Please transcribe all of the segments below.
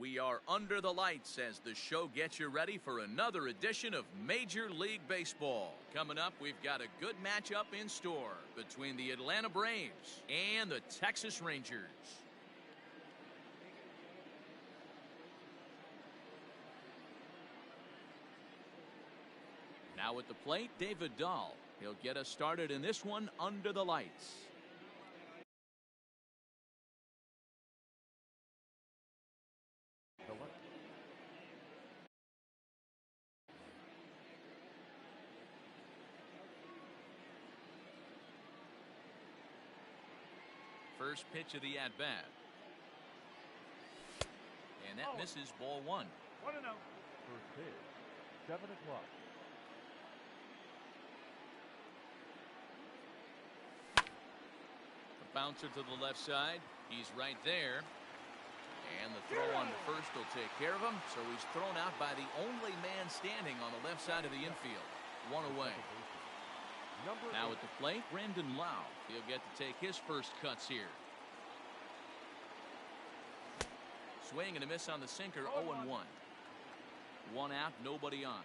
We are under the lights as the show gets you ready for another edition of Major League Baseball. Coming up, we've got a good matchup in store between the Atlanta Braves and the Texas Rangers. Now at the plate, David Dahl. He'll get us started in this one under the lights. First pitch of the at-bat. And that misses, ball one. 1-0. First pitch, 7 o'clock. The bouncer to the left side. He's right there. And the throw on to first will take care of him. So he's thrown out by the only man standing on the left side of the infield. One away. Now at the plate, Brandon Lau. He'll get to take his first cuts here. Swing and a miss on the sinker, 0-1. One out, nobody on.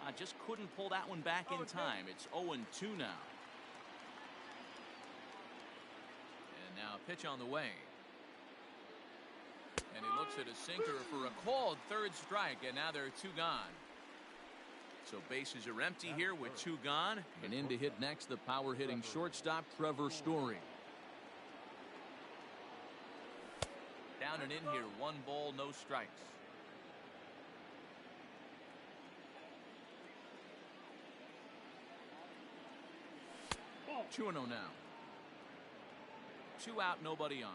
I just couldn't pull that one back in time. It's 0-2 now. And now a pitch on the way. And he looks at a sinker for a called third strike, and now there are two gone. So bases are empty here with two gone. And in to hit next, the power-hitting shortstop, Trevor Story. Down and in here, 1 ball, no strikes. Ball 2-0 now. 2 out, nobody on.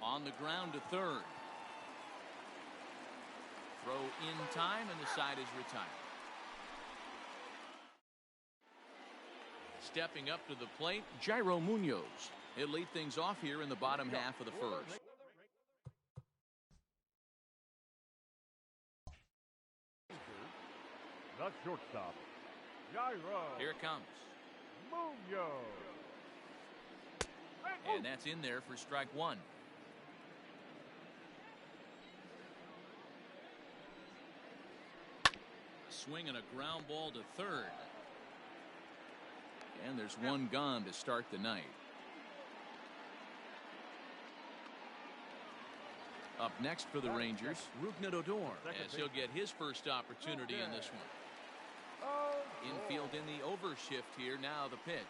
On the ground to third. Throw in time, and the side is retired. Stepping up to the plate, Jairo Munoz. He'll lead things off here in the bottom half of the first. The shortstop, Jairo. Here it comes. Munoz. And that's in there for strike one. Swing and a ground ball to third. And there's one gone to start the night. Up next for the Rangers, Rougned Odor, as he'll get his first opportunity in this one. Infield in the overshift here. Now the pitch.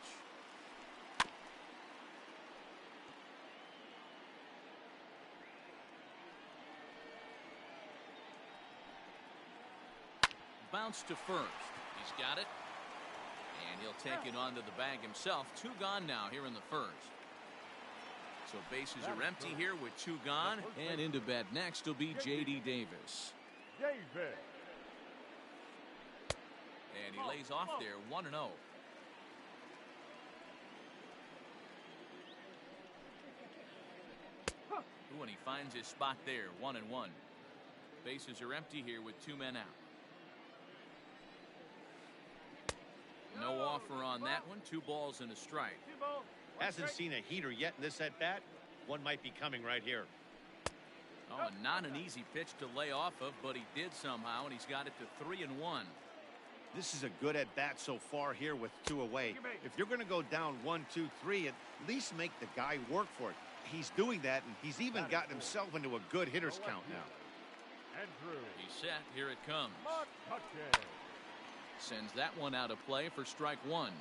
Bounce to first. He's got it. And he'll take it onto the bag himself. 2 gone now here in the first. So bases are empty here with 2 gone. And into bat next will be J.D. Davis. And he lays off there, 1-0. Ooh, and he finds his spot there, 1-1. Bases are empty here with 2 men out. No offer on that one. 2 balls and a strike. Hasn't seen a heater yet in this at-bat. One might be coming right here. Oh, not an easy pitch to lay off of, but he did somehow, and he's got it to 3-1. This is a good at-bat so far here with 2 away. If you're going to go down 1, 2, 3, at least make the guy work for it. He's doing that, and he's even gotten himself into a good hitter's count now. He's set. Here it comes. Sends that one out of play for strike 1.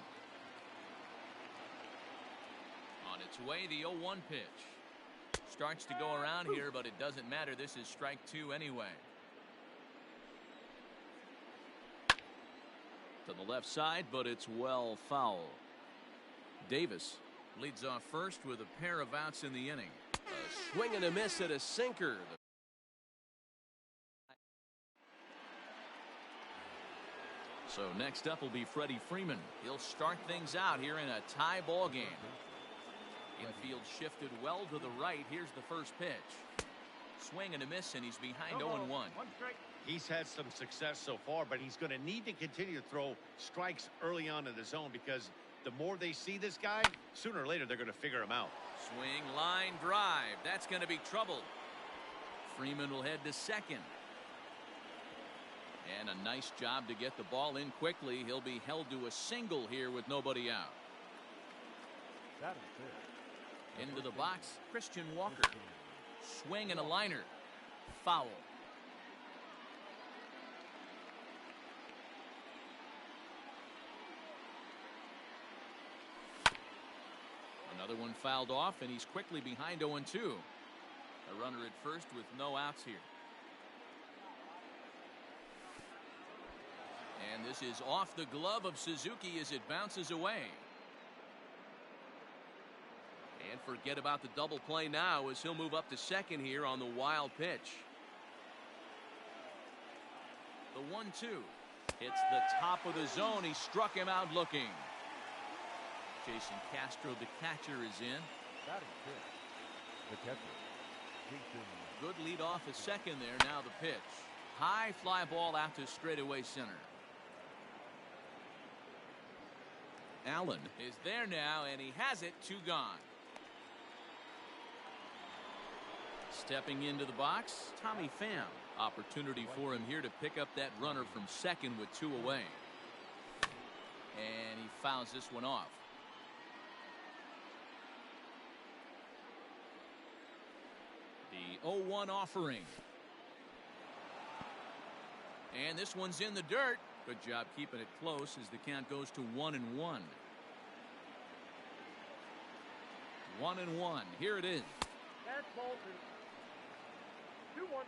On its way, the 0-1 pitch. Starts to go around here, but it doesn't matter. This is strike 2 anyway. To the left side, but it's well foul. Davis leads off first with a pair of outs in the inning. A swing and a miss at a sinker. So next up will be Freddie Freeman. He'll start things out here in a tie ball game. Infield shifted well to the right. Here's the first pitch. Swing and a miss, and he's behind 0-1. He's had some success so far, but he's going to need to continue to throw strikes early on in the zone because the more they see this guy, sooner or later they're going to figure him out. Swing, line drive. That's going to be trouble. Freeman will head to second. And a nice job to get the ball in quickly. He'll be held to a single here with nobody out. Into the box, Christian Walker. Swing and a liner. Foul. Another one fouled off, and he's quickly behind 0-2. A runner at first with no outs here. And this is off the glove of Suzuki as it bounces away. And forget about the double play now as he'll move up to second here on the wild pitch. The 1-2 hits the top of the zone. He struck him out looking. Jason Castro, the catcher, is in. The catcher, Jason. Good lead off a second there. Now the pitch. High fly ball out to straightaway center. Allen is there now, and he has it. 2 gone. Stepping into the box, Tommy Pham. Opportunity for him here to pick up that runner from second with 2 away. And he fouls this one off. The 0-1 offering. And this one's in the dirt. Good job keeping it close as the count goes to 1-1. 1-1. Here it is. That's ball 2. 2-1.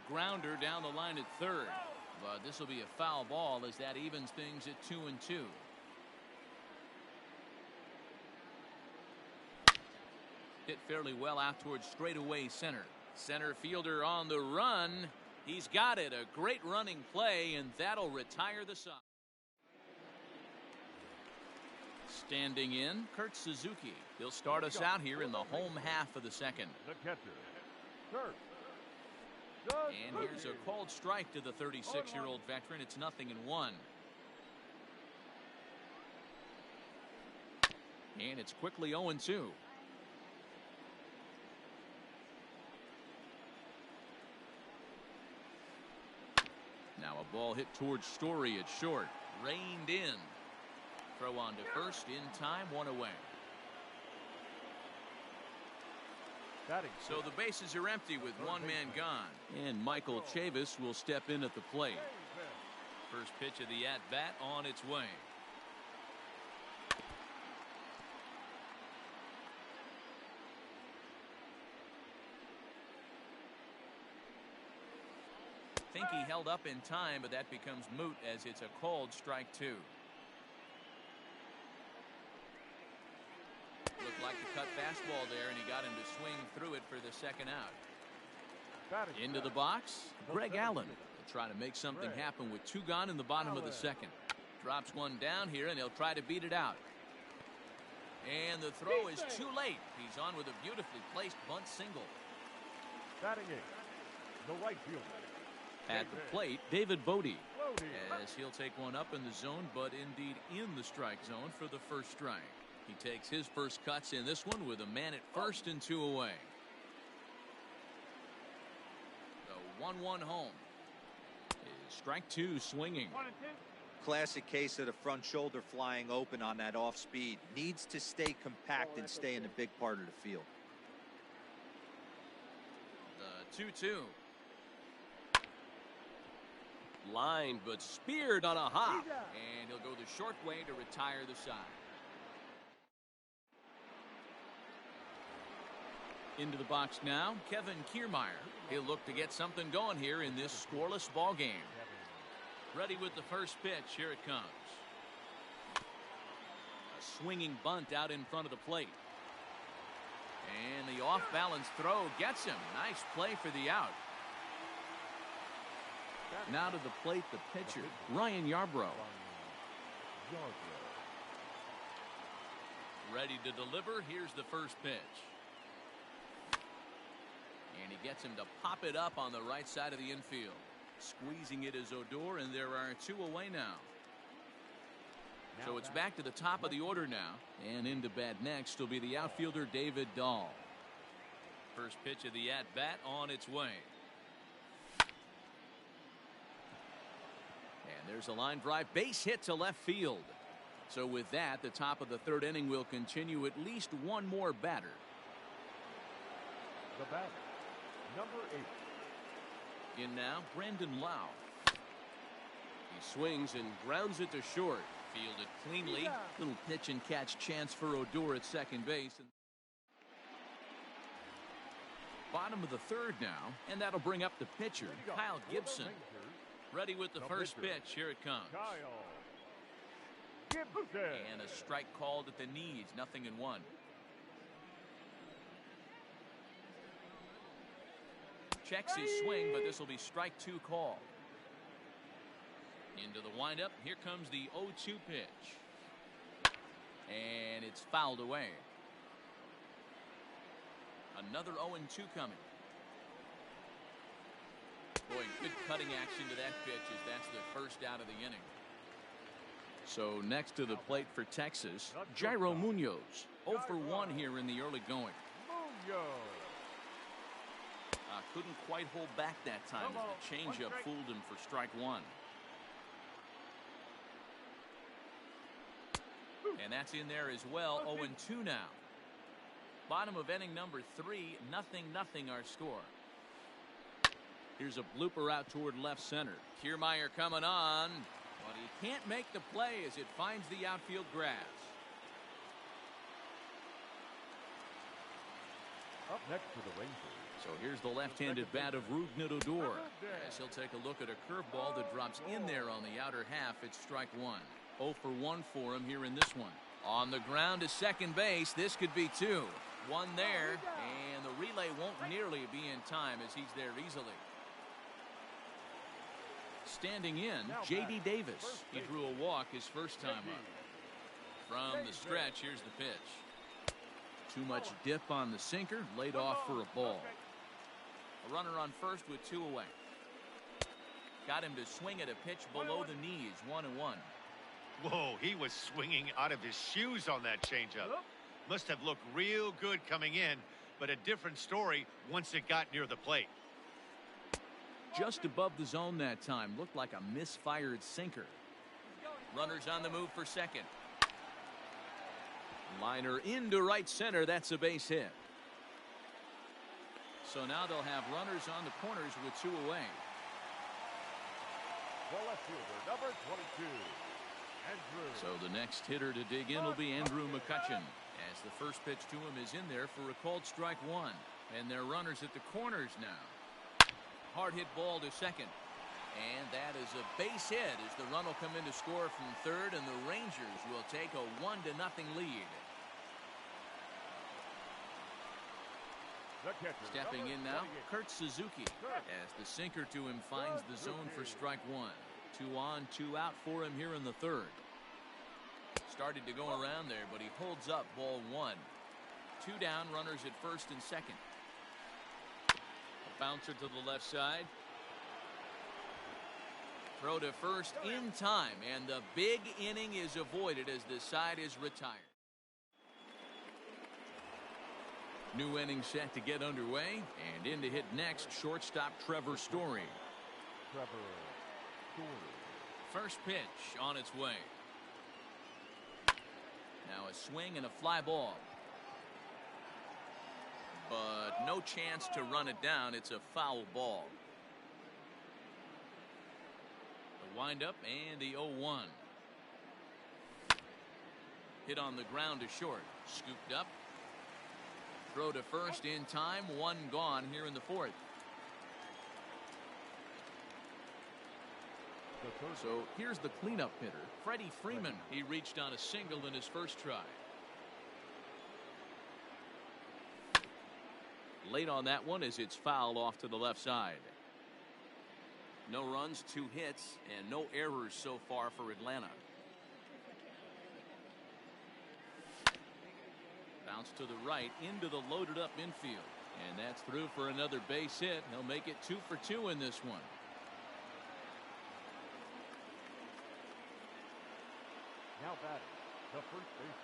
Grounder down the line at third. But this will be a foul ball as that evens things at 2-2. Hit fairly well out towards straightaway center. Center fielder on the run. He's got it. A great running play, and that'll retire the side. Standing in, Kurt Suzuki. He'll start us out here in the home half of the second. The catcher, Kurt. And here's a called strike to the 36-year-old veteran. It's 0-1. And it's quickly 0-2. Now a ball hit towards Story at short. Reined in. Throw on to first in time. 1 away. So the bases are empty with 1 man gone. And Michael Chavis will step in at the plate. First pitch of the at-bat on its way. Think he held up in time, but that becomes moot as it's a called strike 2. Looked like the cut fastball there, and he got him to swing through it for the second out. Into the box, Greg Allen will try to make something happen with 2 gone in the bottom of the second. Drops one down here, and he'll try to beat it out. And the throw is too late. He's on with a beautifully placed bunt single. Batting 8, the right fielder. At the plate, David Bodie, as he'll take one up in the zone, but indeed in the strike zone for the first strike. He takes his first cuts in this one with a man at first and 2 away. The 1-1 home is strike 2 swinging. Classic case of the front shoulder flying open on that off speed. Needs to stay compact and stay in the big part of the field. The 2-2. Lined but speared on a hop, and he'll go the short way to retire the side. Into the box now, Kevin Kiermaier. He'll look to get something going here in this scoreless ball game. Ready with the first pitch. Here it comes. A swinging bunt out in front of the plate. And the off-balance throw gets him. Nice play for the out. Now to the plate, the pitcher, Ryan Yarbrough. Ready to deliver. Here's the first pitch. And he gets him to pop it up on the right side of the infield. Squeezing it is Odor, and there are 2 away now. So it's back to the top of the order now. And into bat next will be the outfielder David Dahl. First pitch of the at-bat on its way. And there's a line drive, base hit to left field. So with that, the top of the 3rd inning will continue at least one more batter. The batter, number 8. In now, Brandon Lau. He swings and grounds it to short. Fielded cleanly. Little pitch and catch chance for Odor at second base. Bottom of the 3rd now, and that'll bring up the pitcher, Kyle Gibson. Ready with the first pitch. Here it comes. Kyle Gibson. And a strike called at the knees. 0-1. Checks his swing, but this will be strike 2 call. Into the windup. Here comes the 0-2 pitch. And it's fouled away. Another 0-2 coming. Boy, good cutting action to that pitch as that's the first out of the inning. So next to the plate for Texas, Jairo Munoz. 0 for 1 here in the early going. Couldn't quite hold back that time as the changeup fooled him for strike 1. And that's in there as well. 0-2 now. Bottom of inning number 3, 0-0 our score. Here's a blooper out toward left center. Kiermaier coming on, but he can't make the play as it finds the outfield grass. Up next to the Rangers. So here's the left-handed bat of Rougned Odor. As he'll take a look at a curveball that drops in there on the outer half. It's strike 1. 0 for 1 for him here in this one. On the ground to second base. This could be 2. 1 there, and the relay won't nearly be in time as he's there easily. Standing in, J.D. Davis. He drew a walk his first time up. From the stretch, here's the pitch. Too much dip on the sinker, laid off for a ball. A runner on first with 2 away. Got him to swing at a pitch below the knees, 1-1. Whoa, he was swinging out of his shoes on that changeup. Must have looked real good coming in, but a different story once it got near the plate. Just above the zone that time. Looked like a misfired sinker. Runners on the move for second. Liner into right center. That's a base hit. So now they'll have runners on the corners with 2 away. The left fielder, number 22, Andrew. So the next hitter to dig in will be Andrew McCutchen. As the first pitch to him is in there for a called strike 1. And they're runners at the corners now. Hard hit ball to second. And that is a base hit as the run will come in to score from third, and the Rangers will take a 1-0 lead. Stepping in now, Kurt Suzuki, as the sinker to him finds the zone for strike 1. 2 on, 2 out for him here in the third. Started to go around there, but he holds up ball 1. 2 down, runners at first and second. A bouncer to the left side. Throw to first in time, and the big inning is avoided as the side is retired. New inning set to get underway, and in to hit next, shortstop Trevor Story. First pitch on its way. Now a swing and a fly ball. But no chance to run it down. It's a foul ball. The windup and the 0-1. Hit on the ground to short. Scooped up. Throw to first in time. 1 gone here in the fourth. So here's the cleanup hitter, Freddie Freeman. He reached on a single in his first try. Late on that one as it's fouled off to the left side. No runs, 2 hits, and no errors so far for Atlanta. Bounce to the right into the loaded up infield. And that's through for another base hit. He'll make it 2 for 2 in this one. Now batting, the first baseman,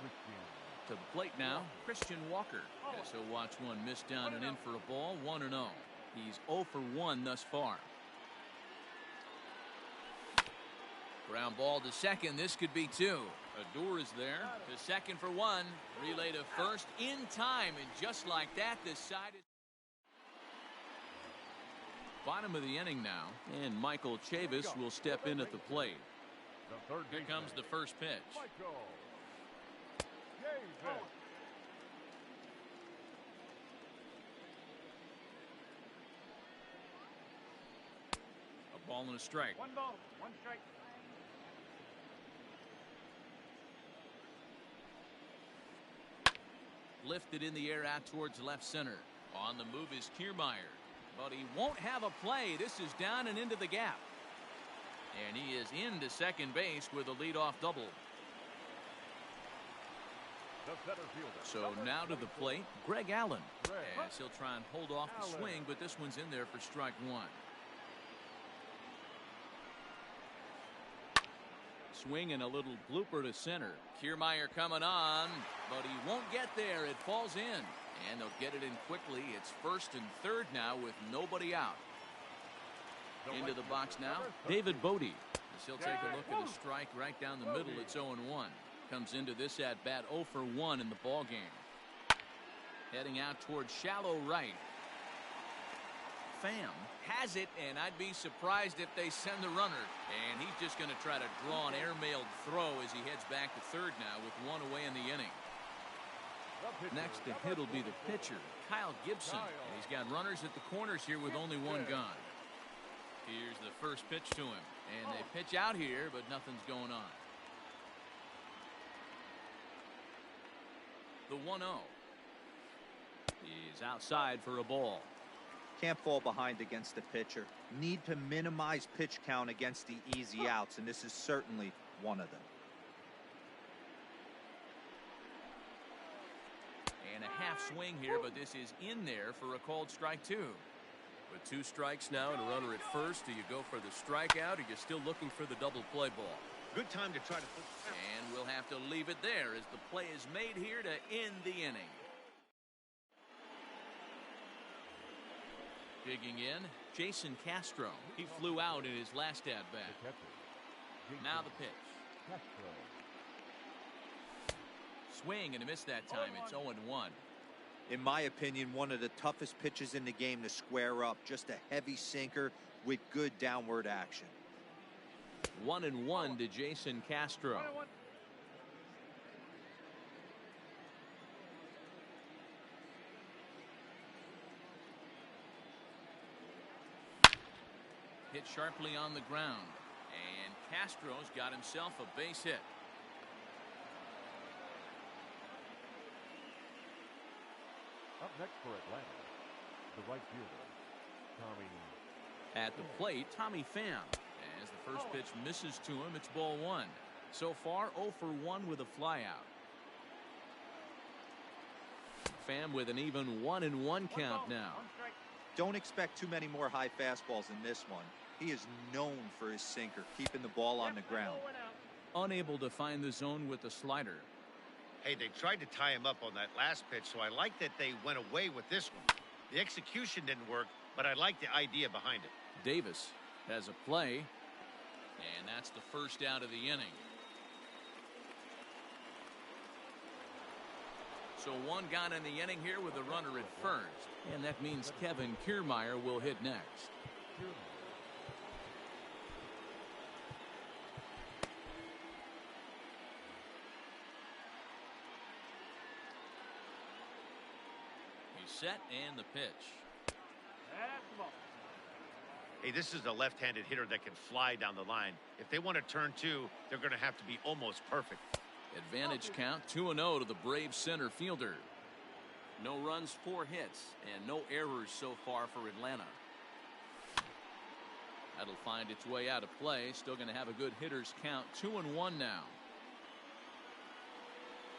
Christian. To the plate now, Christian Walker. As he'll watch one miss down and in for a ball, 1-0. He's 0 for 1 thus far. Ground ball to second. This could be 2. Adore is there to second for 1. Relay to first in time, and just like that, this side is bottom of the inning now, and Michael Chavis will step in at the plate. Here comes the first pitch. A ball and a strike. 1 ball, 1 strike. Lifted in the air out towards left center. On the move is Kiermaier, but he won't have a play. This is down and into the gap. And he is into second base with a leadoff double. So now to the plate, Greg Allen. As he'll try and hold off the swing, but this one's in there for strike 1. Swing and a little blooper to center. Kiermaier coming on, but he won't get there. It falls in, and they'll get it in quickly. It's first and third now with nobody out. Into the box now, David Bodie. As he'll take a look at a strike right down the middle. It's 0-1. Comes into this at bat 0 for 1 in the ball game. Heading out towards shallow right. Pham has it, and I'd be surprised if they send the runner. And he's just going to try to draw an airmailed throw as he heads back to third now with 1 away in the inning. Next to hit will be the pitcher, Kyle Gibson. And he's got runners at the corners here with only 1 gone. Here's the first pitch to him. And they pitch out here, but nothing's going on. The 1-0. He's outside for a ball. Can't fall behind against the pitcher. Need to minimize pitch count against the easy outs, and this is certainly one of them. And a half swing here, but this is in there for a called strike 2. With 2 strikes now and a runner at first, do you go for the strikeout, or you're still looking for the double play ball? Good time to try to put. And we'll have to leave it there as the play is made here to end the inning. Digging in, Jason Castro. He flew out in his last at-bat. Now the pitch. Swing and a miss that time. It's 0-1. In my opinion, one of the toughest pitches in the game to square up. Just a heavy sinker with good downward action. 1-1 to Jason Castro. Hit sharply on the ground, and Castro's got himself a base hit. Up next for Atlanta, the right fielder, Tommy. At the plate, Tommy Pham. As the first pitch misses to him, it's ball 1. So far, 0 for 1 with a flyout. Pham with an even 1-1 count now. Don't expect too many more high fastballs in this one. He is known for his sinker, keeping the ball on the ground. Unable to find the zone with the slider. Hey, they tried to tie him up on that last pitch, so I like that they went away with this one. The execution didn't work, but I like the idea behind it. Davis has a play, and that's the first out of the inning. So 1 gone in the inning here with a runner at first, and that means Kevin Kiermaier will hit next. He's set, and the pitch. Hey, this is a left-handed hitter that can fly down the line. If they want to turn 2, they're going to have to be almost perfect. Advantage count 2-0 to the Braves center fielder. No runs, 4 hits, and no errors so far for Atlanta. That'll find its way out of play. Still going to have a good hitter's count. 2-1 now.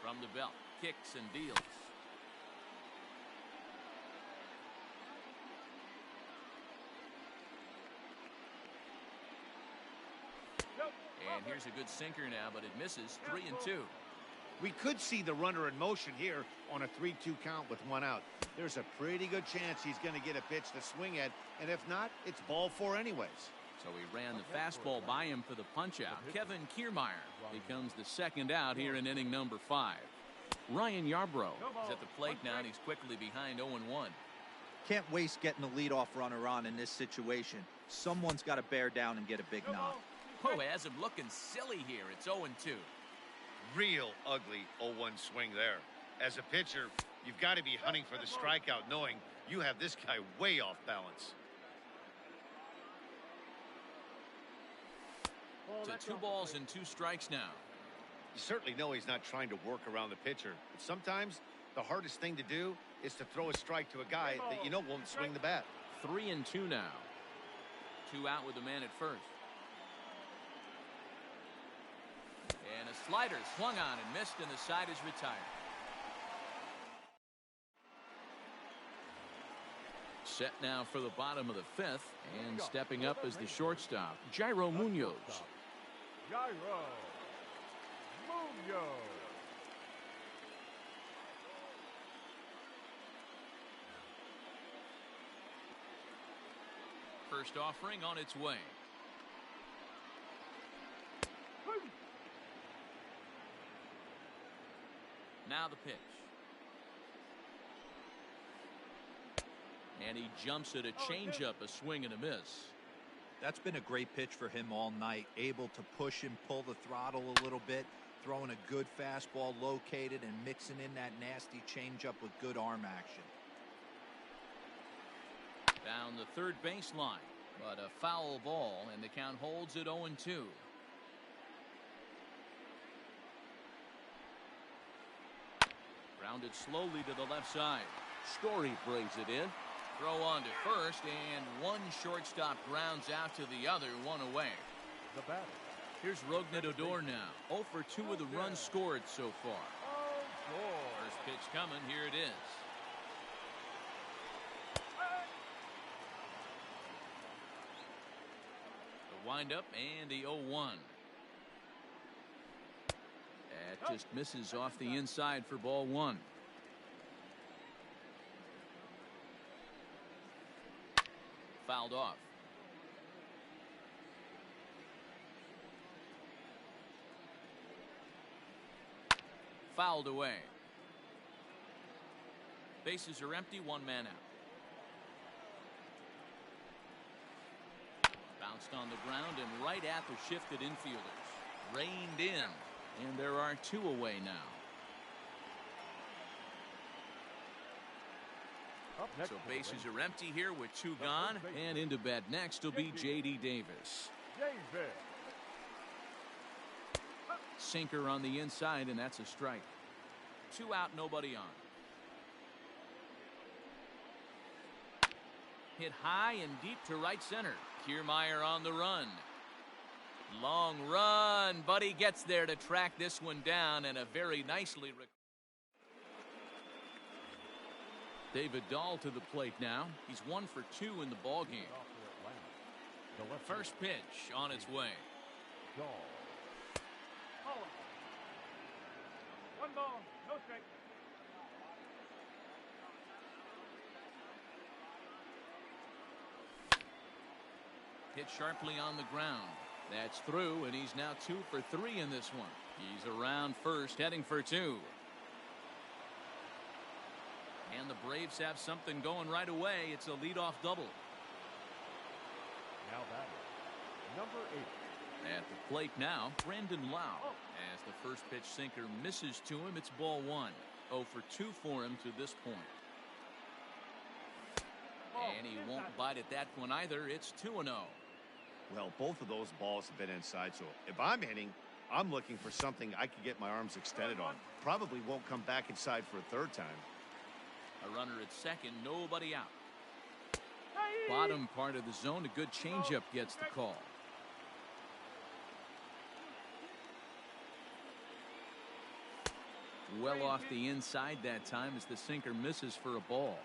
From the belt, kicks and deals. And here's a good sinker now, but it misses. 3-2. We could see the runner in motion here on a 3-2 count with one out. There's a pretty good chance he's going to get a pitch to swing at, and if not, it's ball 4 anyways. So he ran the fastball by him for the punch-out. Kevin Kiermaier becomes the second out here in inning number 5. Ryan Yarbrough is at the plate now, and he's quickly behind 0-1. Can't waste getting the leadoff runner on in this situation. Someone's got to bear down and get a big knock. Oh, has him looking silly here. It's 0-2. Real ugly 0-1 swing there. As a pitcher, you've got to be hunting for the strikeout, knowing you have this guy way off balance. So 2 balls and 2 strikes now. You certainly know he's not trying to work around the pitcher, but sometimes the hardest thing to do is to throw a strike to a guy that you know won't swing the bat. 3-2 now. 2 out with the man at first. And a slider swung on and missed, and the side is retired. Set now for the bottom of the 5th, and stepping up as the shortstop, Jairo Munoz. Jairo Munoz. First offering on its way. Now the pitch. And he jumps at a changeup, a swing and a miss. That's been a great pitch for him all night. Able to push and pull the throttle a little bit, throwing a good fastball located and mixing in that nasty changeup with good arm action. Down the third baseline, but a foul ball, and the count holds at 0-2. Grounded slowly to the left side. Story brings it in. Throw on to first, and one shortstop grounds out to the other, 1 away. The batter. Here's Rougned Odor now. 0 for 2 with the runs scored so far. First pitch coming. Here it is. The windup and the 0-1. That just misses off the inside for ball 1. Fouled off. Fouled away. Bases are empty, 1 man out. Bounced on the ground and right at the shifted infielders. Reined in, and there are 2 away now. So bases are empty here with 2 gone, and into bat next will be J.D. Davis. Sinker on the inside, and that's a strike. 2 out, nobody on. Hit high and deep to right center. Kiermaier on the run. Long run, but he gets there to track this one down, and a very nicely. David Dahl to the plate now. He's 1 for 2 in the ball game. First pitch on its way. 1 ball, no strike. Hit sharply on the ground. That's through, and he's now 2 for 3 in this one. He's around first, heading for 2. And the Braves have something going right away. It's a leadoff double. Now batting, number 8. At the plate now, Brandon Lau. As the first pitch sinker misses to him, it's ball 1. 0 for 2 for him to this point. And he won't bite at that one either. It's 2-0. Well, both of those balls have been inside, so if I'm hitting, I'm looking for something I can get my arms extended on. Probably won't come back inside for a 3rd time. A runner at second, nobody out. Bottom part of the zone, a good changeup gets the call. Well off the inside that time as the sinker misses for a ball.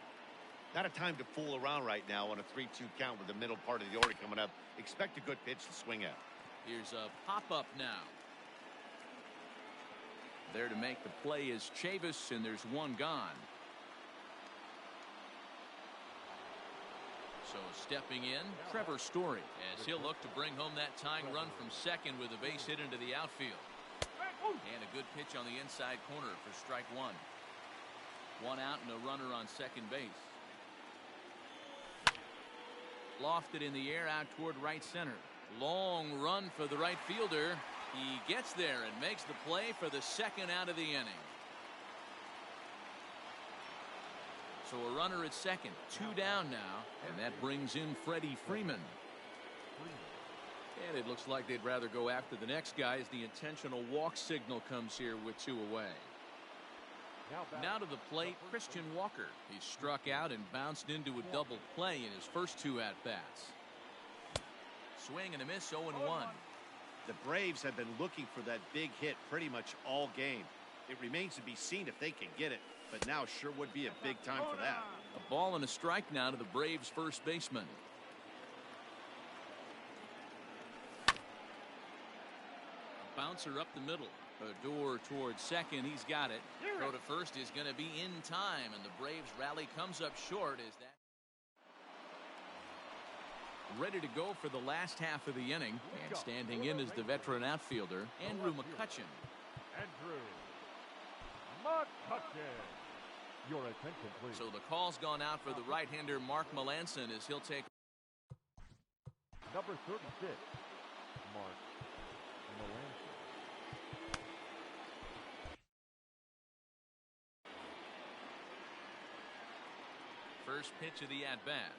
Not a time to fool around right now on a 3-2 count with the middle part of the order coming up. Expect a good pitch to swing at. Here's a pop-up now. There to make the play is Chavis, and there's one gone. So stepping in, Trevor Story, as he'll look to bring home that tying run from second with a base hit into the outfield. And a good pitch on the inside corner for strike one. One out and a runner on second base. Lofted in the air out toward right center. Long run for the right fielder. He gets there and makes the play for the second out of the inning. So a runner at second, 2 down now, and that brings in Freddie Freeman. And it looks like they'd rather go after the next guy as the intentional walk signal comes here with 2 away. Now to the plate, Christian Walker. He struck out and bounced into a double play in his first 2 at-bats. Swing and a miss, 0-1. The Braves have been looking for that big hit pretty much all game. It remains to be seen if they can get it, but now sure would be a big time for that. A ball and a strike now to the Braves first baseman. A bouncer up the middle. A door towards second. He's got it. Throw to first is going to be in time, and the Braves rally comes up short as that. Ready to go for the last half of the inning, and standing in is the veteran outfielder, Andrew McCutchen. Andrew McCutchen. Your attention, please. So the call's gone out for the right-hander Mark Melanson as he'll take Number 36, Mark Melanson. first pitch of the at-bat.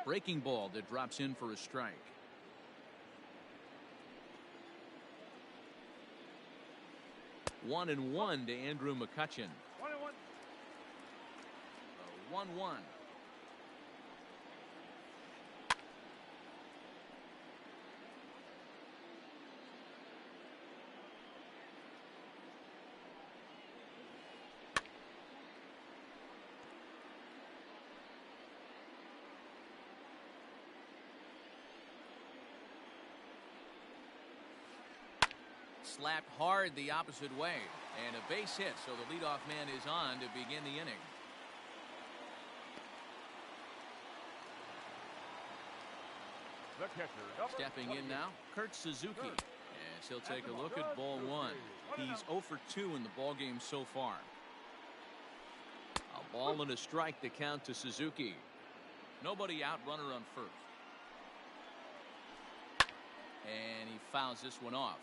Breaking ball that drops in for a strike. One and one to Andrew McCutchen. 1-1. Slapped hard the opposite way, and a base hit, so the leadoff man is on to begin the inning. The catcher, stepping in now, Kurt Suzuki, as he'll take a look at ball one. He's 0 for 2 in the ball game so far. A ball and a strike to count to Suzuki. Nobody out, runner on first. And he fouls this one off.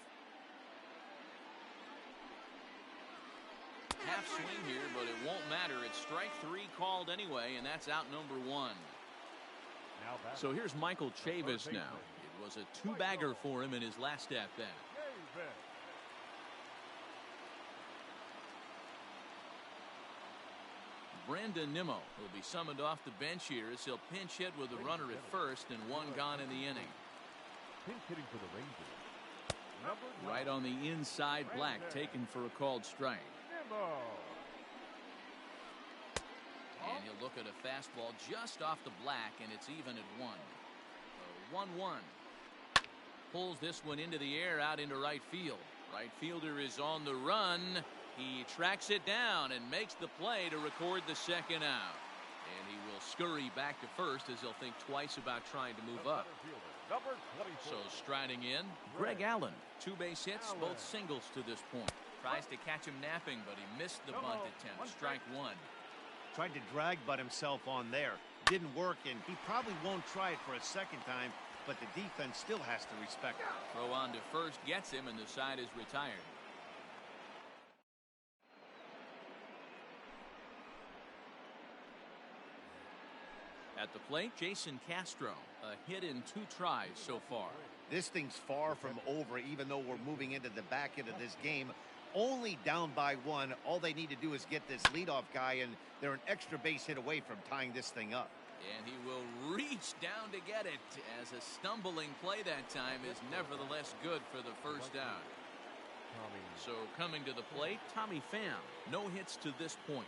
Half swing here, but it won't matter. It's strike 3 called anyway, and that's out number 1. So here's Michael Chavis now. It was a 2-bagger for him in his last at-bat. Brandon Nimmo will be summoned off the bench here as he'll pinch hit with a runner at first and one gone in the inning. Pinch hitting for the Rangers. Right on the inside, Black taken for a called strike. And he'll look at a fastball just off the Black, and it's even at 1. 1-1. Pulls this one into the air out into right field. Right fielder is on the run. He tracks it down and makes the play to record the second out. And he will scurry back to first as he'll think twice about trying to move up. So striding in, Greg Allen. 2 base hits, both singles to this point. Tries to catch him napping, but he missed the bunt attempt. Strike 1. Tried to drag butt himself on there. Didn't work, and he probably won't try it for a second time, but the defense still has to respect it. Throw on to first gets him, and the side is retired. At the plate, Jason Castro. A hit in 2 tries so far. This thing's far from over, even though we're moving into the back end of this game. Only down by 1. All they need to do is get this leadoff guy, and they're an extra base hit away from tying this thing up. And he will reach down to get it, as a stumbling play that time is nevertheless good for the first out. So coming to the plate, Tommy Pham. No hits to this point.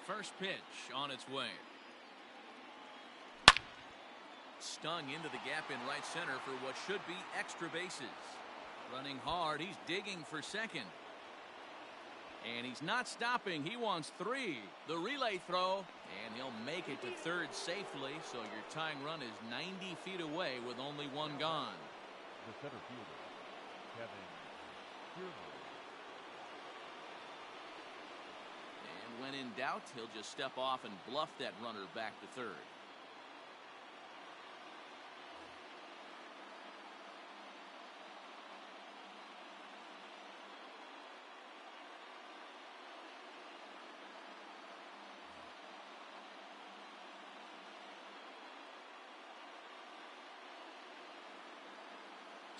First pitch on its way. Stung into the gap in right center for what should be extra bases. Running hard, he's digging for second. And he's not stopping. He wants 3. The relay throw, and he'll make it to third safely. So your tying run is 90 feet away with only 1 gone. The center fielder, Kevin Kiermaier. And when in doubt, he'll just step off and bluff that runner back to third.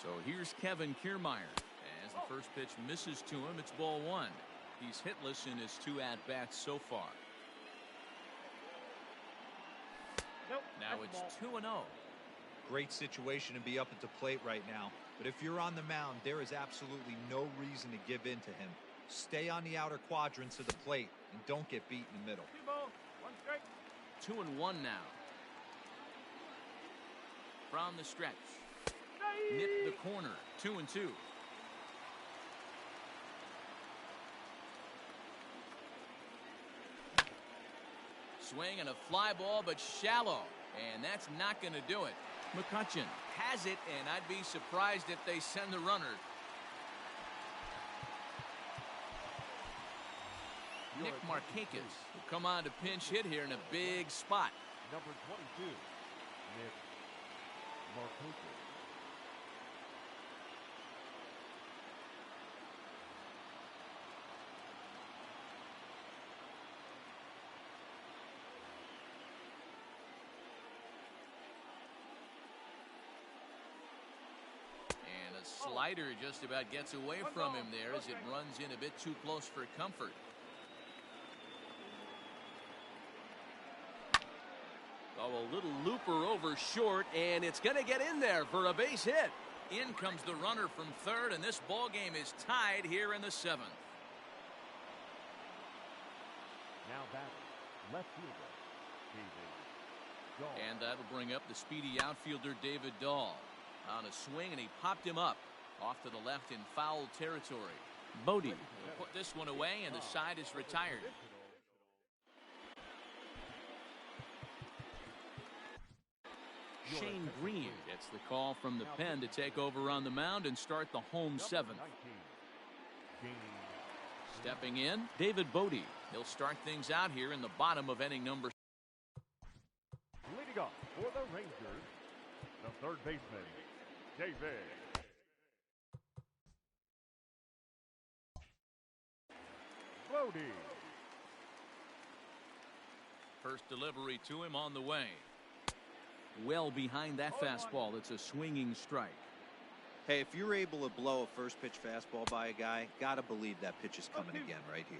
So here's Kevin Kiermaier. As the first pitch misses to him, it's ball 1. He's hitless in his 2 at-bats so far. Now it's 2-0. Great situation to be up at the plate right now. But if you're on the mound, there is absolutely no reason to give in to him. Stay on the outer quadrants of the plate and don't get beat in the middle. 2-1 now. From the stretch. Nip the corner. 2-2. Swing and a fly ball, but shallow. And that's not going to do it. McCutchen has it, and I'd be surprised if they send the runner. Nick Markakis will come on to pinch hit here in a big spot. Number 22, Nick Markakis. Slider just about gets away from him there as it runs in a bit too close for comfort. Oh, a little looper over short, and it's going to get in there for a base hit. In comes the runner from third, and this ball game is tied here in the 7th. Now batting, left fielder, David Dahl. And that'll bring up the speedy outfielder David Dahl. On a swing, and he popped him up off to the left in foul territory. Bodie will put this one away, and the side is retired. Shane Green gets the call from the pen to take over on the mound and start the home 7th. Stepping in, David Bodie. He'll start things out here in the bottom of inning number. Leading up for the Rangers, the third baseman, David Bodie. First delivery to him on the way. Well behind that fastball. It's a swinging strike. Hey, if you're able to blow a first pitch fastball by a guy, gotta believe that pitch is coming again right here.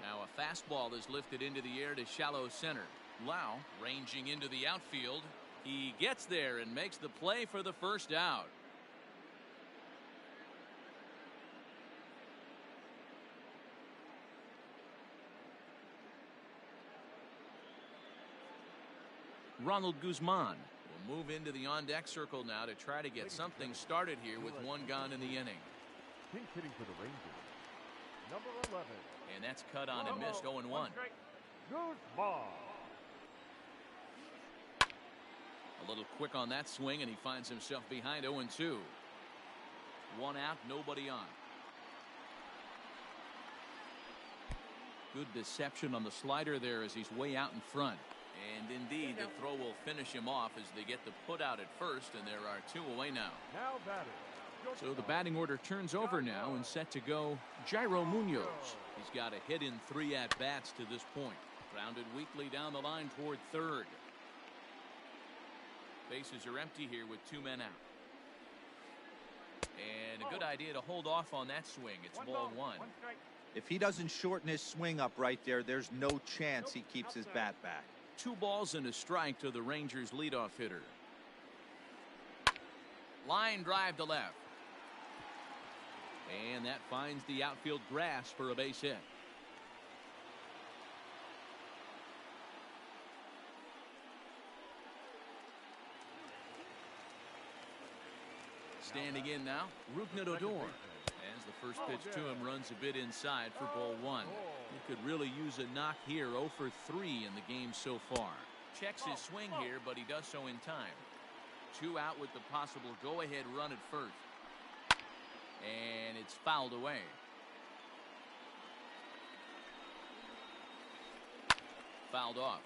Now a fastball is lifted into the air to shallow center. Lau ranging into the outfield. He gets there and makes the play for the first out. Ronald Guzman will move into the on-deck circle now to try to get something started here with 1 gone in the inning. Pinch hitting for the Rangers, number 11. And that's cut on and missed. 0-1. Guzman. A little quick on that swing, and he finds himself behind 0-2. 1 out, nobody on. Good deception on the slider there as he's way out in front. And indeed, the throw will finish him off as they get the put out at first, and there are 2 away now. Now batting. So the batting order turns over now and set to go Jairo Munoz. He's got a hit in 3 at-bats to this point. Grounded weakly down the line toward third. Bases are empty here with 2 men out. And a good idea to hold off on that swing. It's ball one. If he doesn't shorten his swing up right there, there's no chance he keeps his bat back. 2 balls and a strike to the Rangers leadoff hitter. Line drive to left. And that finds the outfield grass for a base hit. Standing in now, Rougned Odor. As the first pitch to him runs a bit inside for ball one. He could really use a knock here. 0 for 3 in the game so far. Checks his swing here, but he does so in time. 2 out with the possible go-ahead run at first. And it's fouled away. Fouled off.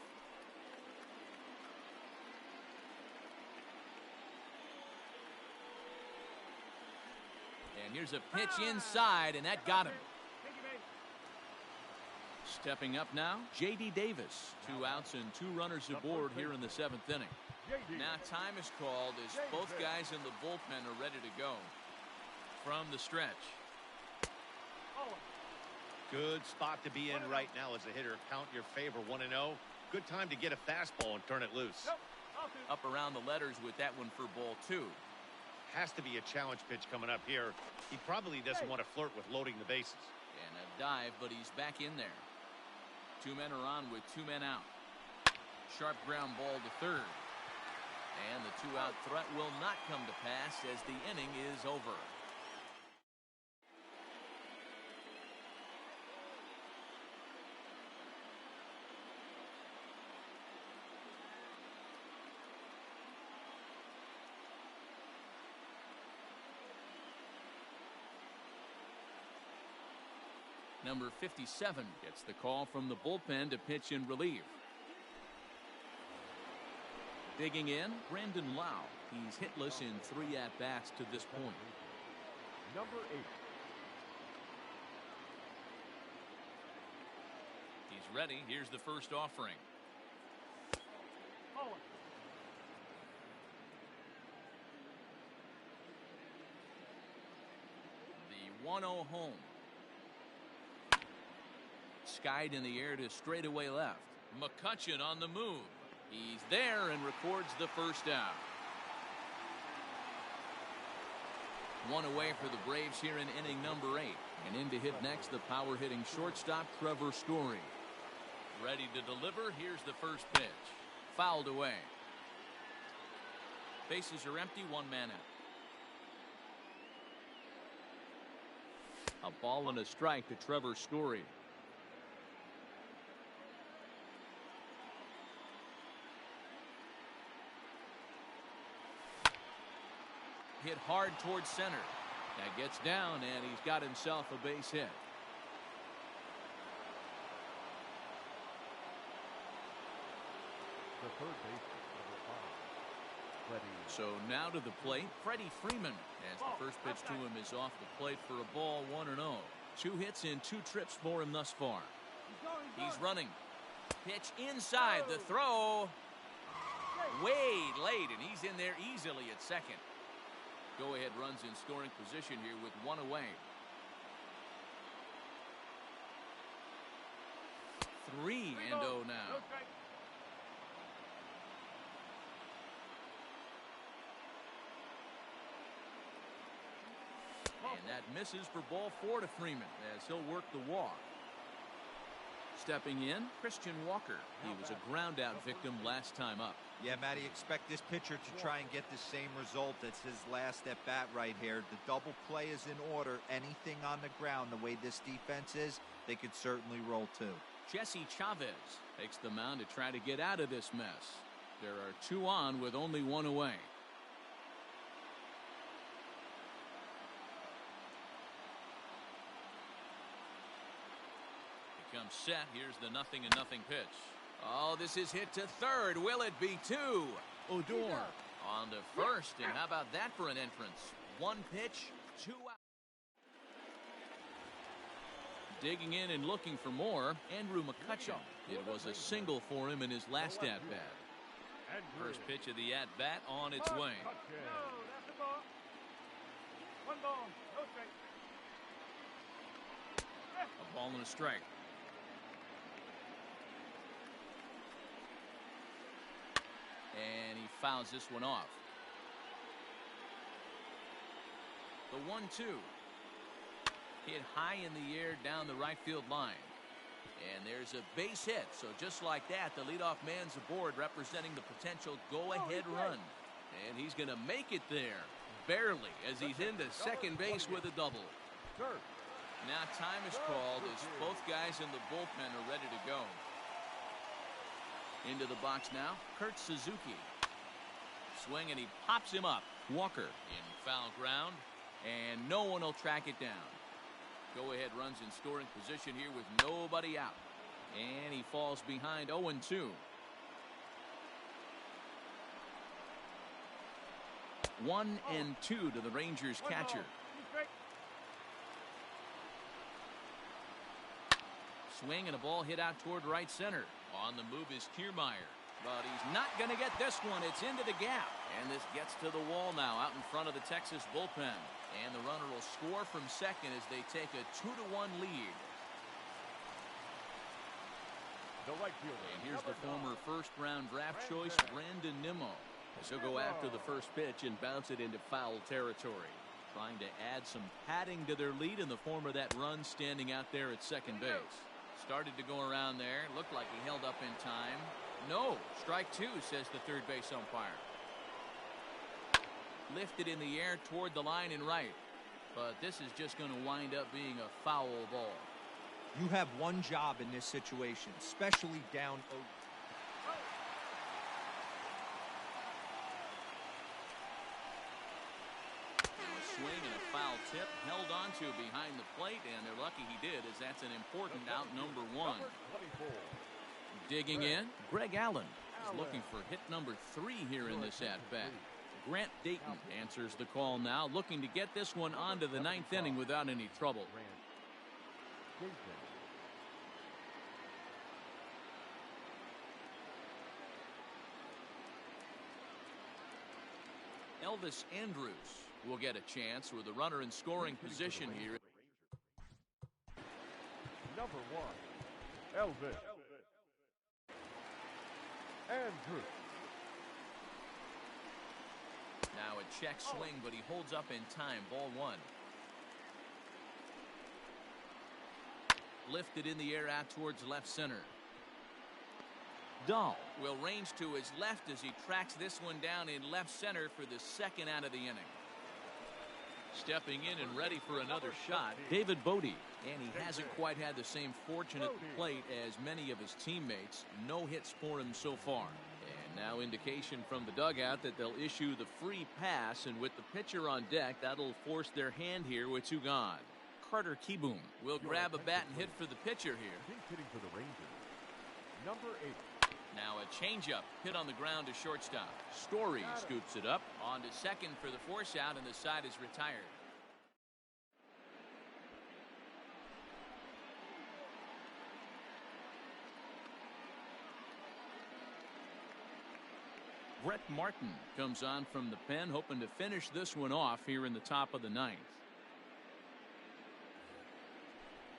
And here's a pitch inside, and that got him. Stepping up now, J.D. Davis. 2 outs and 2 runners aboard here in the 7th inning. Now time is called as both guys in the bullpen are ready to go. From the stretch. Good spot to be in right now as a hitter. Count your favor 1-0. Good time to get a fastball and turn it loose. Up around the letters with that one for ball 2. Has to be a challenge pitch coming up here. He probably doesn't want to flirt with loading the bases. And a dive, but he's back in there. 2 men are on with 2 men out. Sharp ground ball to third. And the 2-out threat will not come to pass as the inning is over. Number 57 gets the call from the bullpen to pitch in relief. Digging in, Brandon Lau. He's hitless in 3 at-bats to this point. Number 8. He's ready. Here's the first offering. The 1-0 home. Skied in the air to straightaway left. McCutchen on the move. He's there and records the first out. 1 away for the Braves here in inning number 8. And in to hit next, the power-hitting shortstop, Trevor Story. Ready to deliver. Here's the first pitch. Fouled away. Bases are empty, 1 man out. A ball and a strike to Trevor Story. Hit hard towards center. That gets down, and he's got himself a base hit. The third baseman, number 5. Freddie. So now to the plate, Freddie Freeman, as the first pitch to him is off the plate for a ball, 1-0. 2 hits and 2 trips for him thus far. He's running. Pitch inside, the throw. Way late, and he's in there easily at second. Go-ahead runs in scoring position here with 1 away. 3-0 now. And that misses for ball 4 to Freeman as he'll work the walk. Stepping in, Christian Walker. He was a ground-out victim last time up. Yeah, Matty, expect this pitcher to try and get the same result as his last at-bat right here. The double play is in order. Anything on the ground, the way this defense is, they could certainly roll too. Jesse Chavez takes the mound to try to get out of this mess. There are 2 on with only 1 away. Comes set. Here's the 0-0 pitch. Oh, this is hit to third. Will it be 2? Odor on to first. And how about that for an entrance? 1 pitch, 2 out. Digging in and looking for more, Andrew McCutchen. It was a single for him in his last at-bat. First pitch of the at-bat on its way. A ball and a strike. And he fouls this one off. The 1-2. Hit high in the air down the right field line. And there's a base hit. So just like that, the leadoff man's aboard, representing the potential go-ahead run. And he's going to make it there, barely, as he's into second base with a double. Now time is called as both guys in the bullpen are ready to go. Into the box now, Kurt Suzuki. Swing, and he pops him up. Walker in foul ground, and no one will track it down. Go-ahead runs in scoring position here with nobody out. And he falls behind 0-2. 1-2 to the Rangers catcher. Swing and a ball hit out toward right center. On the move is Kiermaier. But he's not going to get this one. It's into the gap. And this gets to the wall now out in front of the Texas bullpen. And the runner will score from second as they take a 2-1 lead. And here's the former first-round draft choice, Brandon Nimmo, as he'll go after the first pitch and bounce it into foul territory. Trying to add some padding to their lead in the form of that run standing out there at second base. Started to go around there. Looked like he held up in time. No, strike two, says the third base umpire. Lifted in the air toward the line and right. But this is just going to wind up being a foul ball. You have one job in this situation, especially down 0. Swing and a foul tip held onto behind the plate, and they're lucky he did, as that's an important out number 1. Digging in, Greg Allen is looking for hit number 3 here in this at-bat. Grant Dayton answers the call now, looking to get this one onto the 9th inning without any trouble. Elvis Andrus will get a chance with a runner in scoring position here. Number 1, Elvis Andrus. Now a check swing, but he holds up in time. Ball 1. Lifted in the air out towards left center. Dahl will range to his left as he tracks this one down in left center for the second out of the inning. Stepping in and ready for another shot, David Bodie. And he hasn't quite had the same fortune at the plate as many of his teammates. No hits for him so far. And now indication from the dugout that they'll issue the free pass, and with the pitcher on deck, that'll force their hand here with 2 gone. Carter Kieboom will grab a bat and hit for the pitcher here. Hitting for the Rangers, number 8. Now a changeup hit on the ground to shortstop. Story scoops it up on to second for the force out, and the side is retired. Brett Martin comes on from the pen, hoping to finish this one off here in the top of the 9th.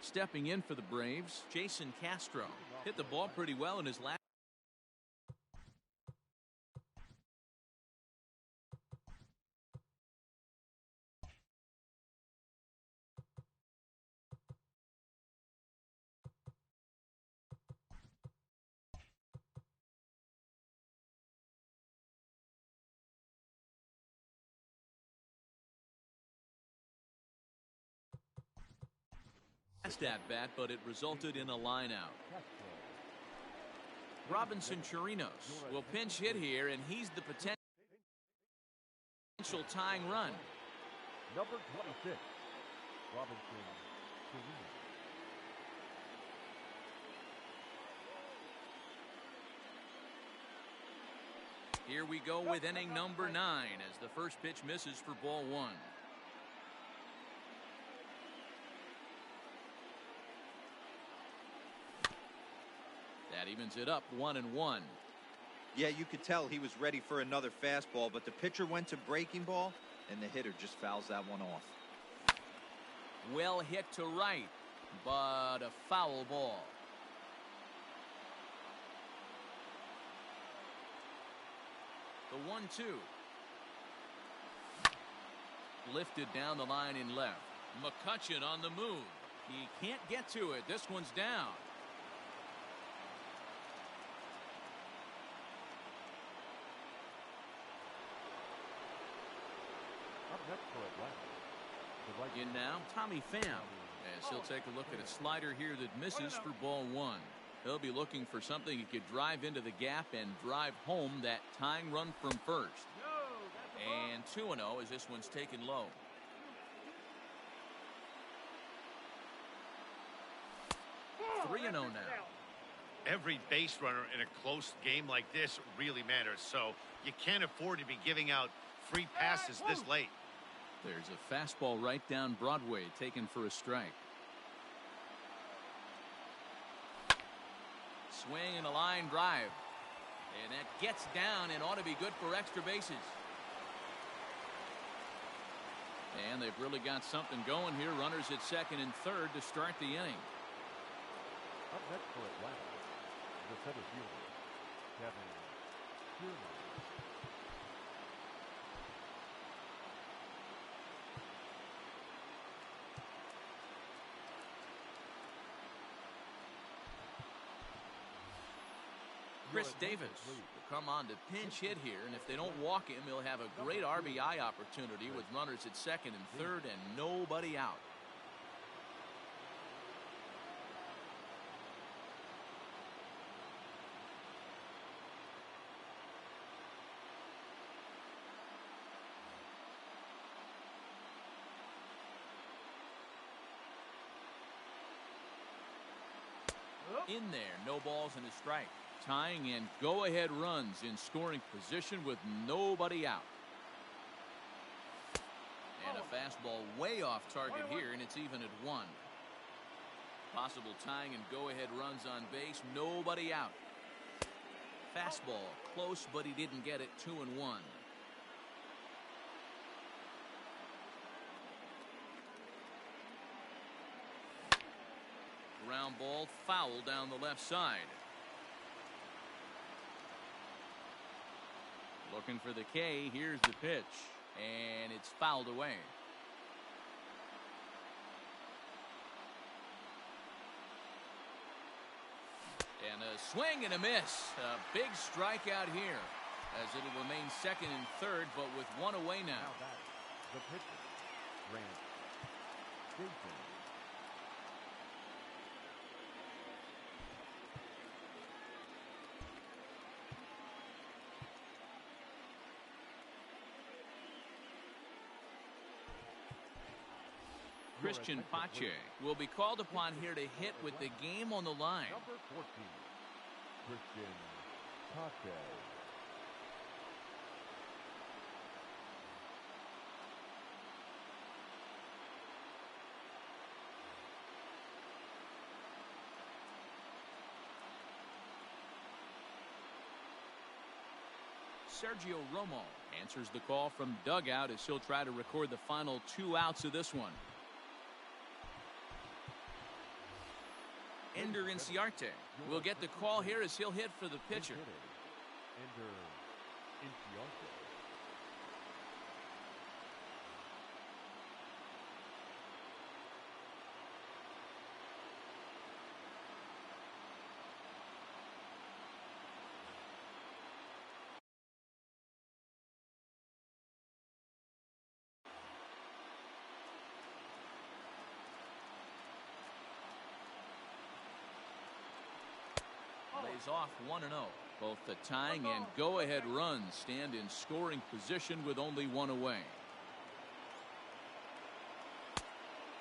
Stepping in for the Braves, Jason Castro hit the ball pretty well in his last. At bat, but it resulted in a line out. Robinson Chirinos will pinch hit here, and he's the potential tying run. Number 26, Robinson Chirinos. Here we go with inning number 9 as the first pitch misses for ball 1. That evens it up 1-1. Yeah, you could tell he was ready for another fastball, but the pitcher went to breaking ball, and the hitter just fouls that one off. Well hit to right, but a foul ball. The 1-2. Lifted down the line in left. McCutcheon on the move. He can't get to it. This one's down. Up next for Atlanta, the right In now, Tommy Pham, as he'll take a look at a slider here that misses for ball one. He'll be looking for something he could drive into the gap and drive home that tying run from first. And 2-0 as this one's taken low. Oh, 3-0 now. Every base runner in a close game like this really matters, so you can't afford to be giving out free passes this late. There's a fastball right down Broadway taken for a strike. Swing and a line drive. And that gets down and ought to be good for extra bases. And they've really got something going here. Runners at second and third to start the inning. Up next for Atlanta, the center fielder, Kevin Kiermaier. Chris Davis will come on to pinch hit here, and if they don't walk him, he'll have a great RBI opportunity with runners at second and third and nobody out. In there, no balls and a strike. Tying and go-ahead runs in scoring position with nobody out. And a fastball way off target here, and it's even at 1. Possible tying and go-ahead runs on base, nobody out. Fastball close, but he didn't get it. 2-1. Ground ball foul down the left side. Looking for the K. Here's the pitch. And it's fouled away. And a swing and a miss. A big strikeout here. As it'll remain second and third, but with one away now. Now back, the pitcher, Grant Jason. Christian Pache will be called upon here to hit with the game on the line. Number 14, Christian Pache. Sergio Romo answers the call from dugout as he'll try to record the final 2 outs of this one. Ender Inciarte will get the call here as he'll hit for the pitcher. Ender Inciarte. Lays off 1-0. Both the tying and go-ahead runs stand in scoring position with only one away.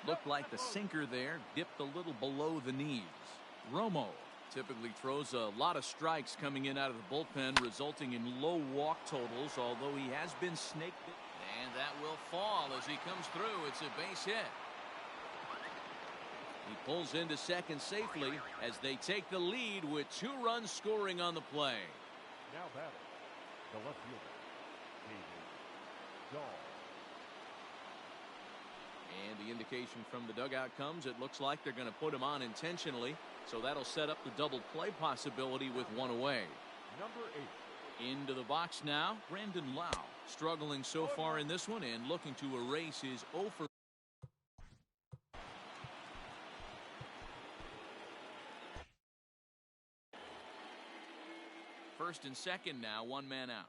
Looked like the sinker there dipped a little below the knees. Romo typically throws a lot of strikes coming in out of the bullpen, resulting in low walk totals, although he has been snaked. And that will fall as he comes through. It's a base hit. He pulls into second safely as they take the lead with 2 runs scoring on the play. Now batting, the left fielder, David Dahl. And the indication from the dugout comes, it looks like they're going to put him on intentionally. So that'll set up the double play possibility with one away. Number 8. Into the box now, Brandon Lau. Struggling so far in this one and looking to erase his 0 for. First and second now, one man out.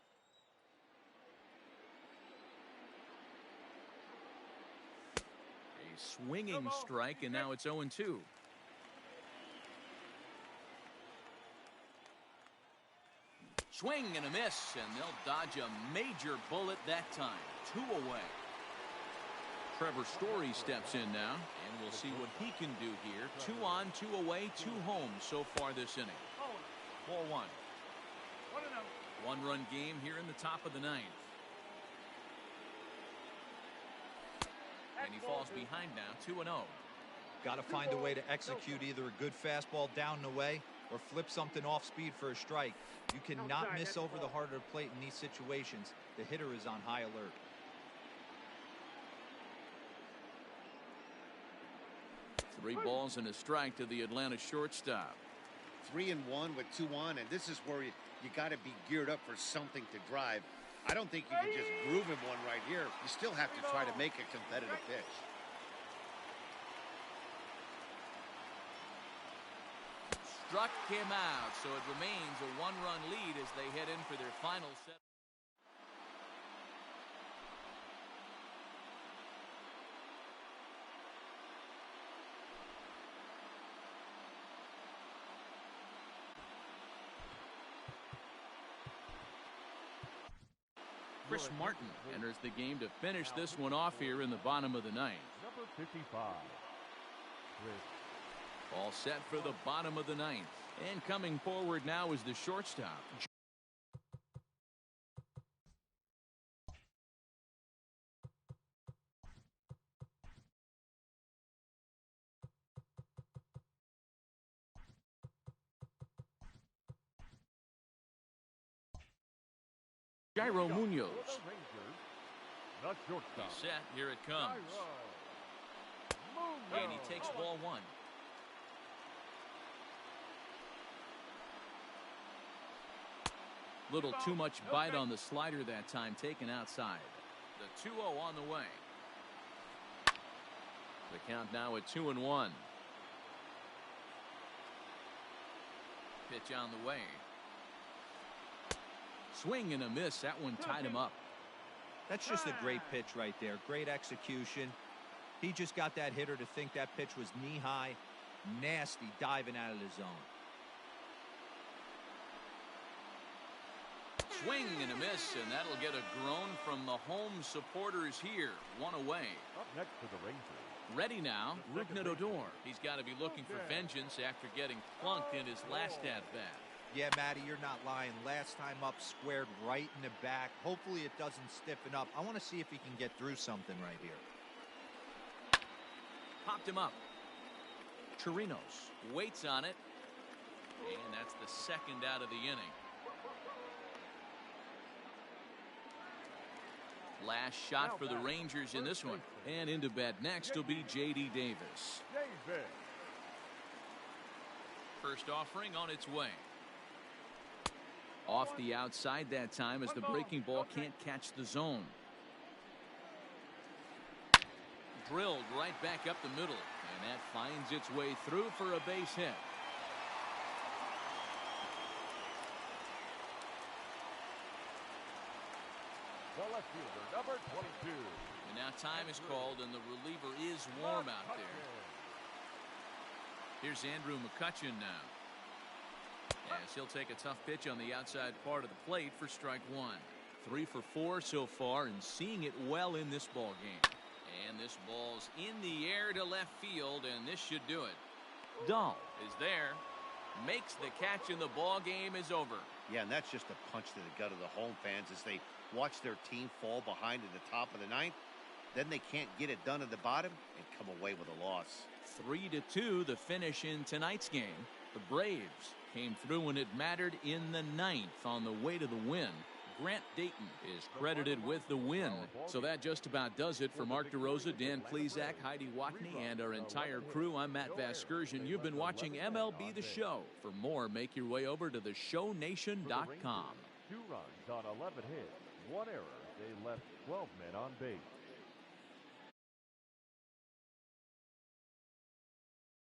A swinging strike, and now it's 0-2. Swing and a miss, and they'll dodge a major bullet that time. 2 away. Trevor Story steps in now, and we'll see what he can do here. 2 on, 2 away, 2 home so far this inning. 4-1. 1-run game here in the top of the 9th. And he falls behind now, 2-0. Got to find a way to execute either a good fastball down and away or flip something off speed for a strike. You cannot miss over the heart of the plate in these situations. The hitter is on high alert. Three balls and a strike to the Atlanta shortstop. 3-1 with 2 on, and this is where you got to be geared up for something to drive. I don't think you can just groove him one right here. You still have to try to make a competitive pitch. Struck him out, so it remains a 1-run lead as they head in for their final set. Chris Martin enters the game to finish this one off here in the bottom of the 9th. Number 55. Chris. All set for the bottom of the 9th. And coming forward now is the shortstop. Jairo Munoz. He's set. Here it comes. And he takes ball 1. Little too much bite on the slider that time, taken outside. The 2-0 on the way. The count now at 2-1. Pitch on the way. Swing and a miss. That one tied him up. That's just a great pitch right there. Great execution. He just got that hitter to think that pitch was knee-high. Nasty diving out of the zone. Swing and a miss, and that'll get a groan from the home supporters here. 1 away. Up next for the Rangers. Ready now, Rougned Odor. He's got to be looking for vengeance after getting plunked in his last at-bat. Yeah, Matty, you're not lying. Last time up, squared right in the back. Hopefully it doesn't stiffen up. I want to see if he can get through something right here. Popped him up. Chirinos waits on it. And that's the second out of the inning. Last shot for the Rangers in this one. And into bat next will be J.D. Davis. First offering on its way. Off the outside that time as the breaking ball can't catch the zone. Drilled right back up the middle. And that finds its way through for a base hit. The left fielder, number 22. And now time is called, and the reliever is warm out there. Here's Andrew McCutchen now. As he'll take a tough pitch on the outside part of the plate for strike 1. 3 for 4 so far, and seeing it well in this ball game. And this ball's in the air to left field, and this should do it. Dahl is there, makes the catch, and the ball game is over. Yeah, and that's just a punch to the gut of the home fans as they watch their team fall behind at the top of the 9th. Then they can't get it done at the bottom and come away with a loss. 3-2 the finish in tonight's game. The Braves came through when it mattered in the 9th on the way to the win. Grant Dayton is credited with the win. So that just about does it for Mark DeRosa, Dan Plesac, Heidi Watney, and our entire crew. I'm Matt Vasgersian. You've been watching MLB The Show. For more, make your way over to theshownation.com. 2 runs on 11 hits, 1 error. They left 12 men on base.